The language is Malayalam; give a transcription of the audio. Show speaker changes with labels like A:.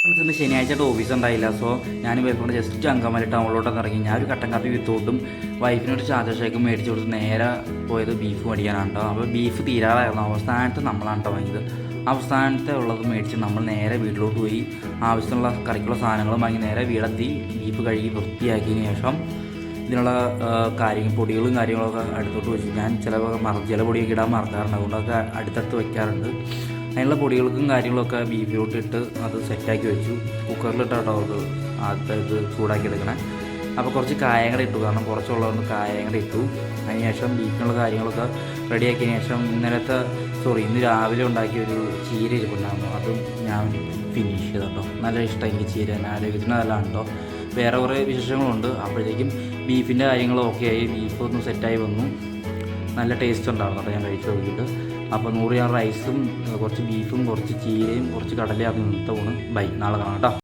A: ഇന്ന് ശനിയാഴ്ച ഓഫീസ് ഉണ്ടായില്ല. സോ ഞാൻ വരുമ്പോൾ ജസ്റ്റ് അങ്കമാലി ടൗണിലോട്ടൊന്ന് ഇറങ്ങി. ഞാൻ ഒരു കട്ടൻ കാപ്പി വിത്തോട്ടും വൈഫിനൊരു ചാർജർ ഷേക്കും മേടിച്ച് കൊടുത്ത് നേരെ പോയത് ബീഫ് മേടിക്കാനാണ് കേട്ടോ. അപ്പോൾ ബീഫ് തീരാറായിരുന്നു. അവസാനത്തെ നമ്മളാണ് കേട്ടോ വാങ്ങിയത്. അവസാനത്തെ ഉള്ളത് മേടിച്ച് നമ്മൾ നേരെ വീട്ടിലോട്ട് പോയി ആവശ്യമുള്ള കറിക്കുള്ള സാധനങ്ങളും വാങ്ങി നേരെ വീടെത്തി ബീഫ് കഴുകി വൃത്തിയാക്കിയതിന് ശേഷം ഇതിനുള്ള പൊടികളും കാര്യങ്ങളൊക്കെ അടുത്തോട്ട് വെച്ചു. ഞാൻ ചില പൊടിയൊക്കെ ഇടാൻ മറക്കാറുണ്ട്, അതുകൊണ്ടൊക്കെ അടുത്തടുത്ത് വയ്ക്കാറുണ്ട്. അതിനുള്ള പൊടികൾക്കും കാര്യങ്ങളൊക്കെ ബീഫിലോട്ട് ഇട്ട് അത് സെറ്റാക്കി വെച്ചു. കുക്കറിലിട്ടോ അത് ആദ്യത്തെ ഇത് ചൂടാക്കി എടുക്കണേ. അപ്പോൾ കുറച്ച് കായങ്ങൾ ഇട്ടു, കാരണം കുറച്ചുള്ളതുകൊണ്ട് കായങ്ങൾ ഇട്ടു. അതിന് ശേഷം ബീഫിനുള്ള കാര്യങ്ങളൊക്കെ റെഡിയാക്കിയതിന് ശേഷം ഇന്ന് രാവിലെ ഉണ്ടാക്കിയൊരു ചീര ഇരിപ്പുണ്ടായിരുന്നു, അതും ഞാൻ ഫിനിഷ് ചെയ്തോ. നല്ല ഇഷ്ടം എനിക്ക് ചീര, ആരോഗ്യത്തിന് നല്ലതാണ് കേട്ടോ. വേറെ കുറേ വിശേഷങ്ങളുണ്ട്. അപ്പോഴത്തേക്കും ബീഫിൻ്റെ കാര്യങ്ങൾ ഓക്കെ ആയി, ബീഫ് ഒന്ന് സെറ്റായി വന്നു. നല്ല ടേസ്റ്റ് ഉണ്ടായിരുന്നു കേട്ടോ ഞാൻ കഴിച്ച് നോക്കിയിട്ട്. അപ്പോൾ 100 ഗ്രാം റൈസും കുറച്ച് ബീഫും കുറച്ച് ചീരയും കുറച്ച് കടലയും അത് ഇന്നത്തെ ഊണ്. ബൈ, നാളെ കാണാം കേട്ടോ.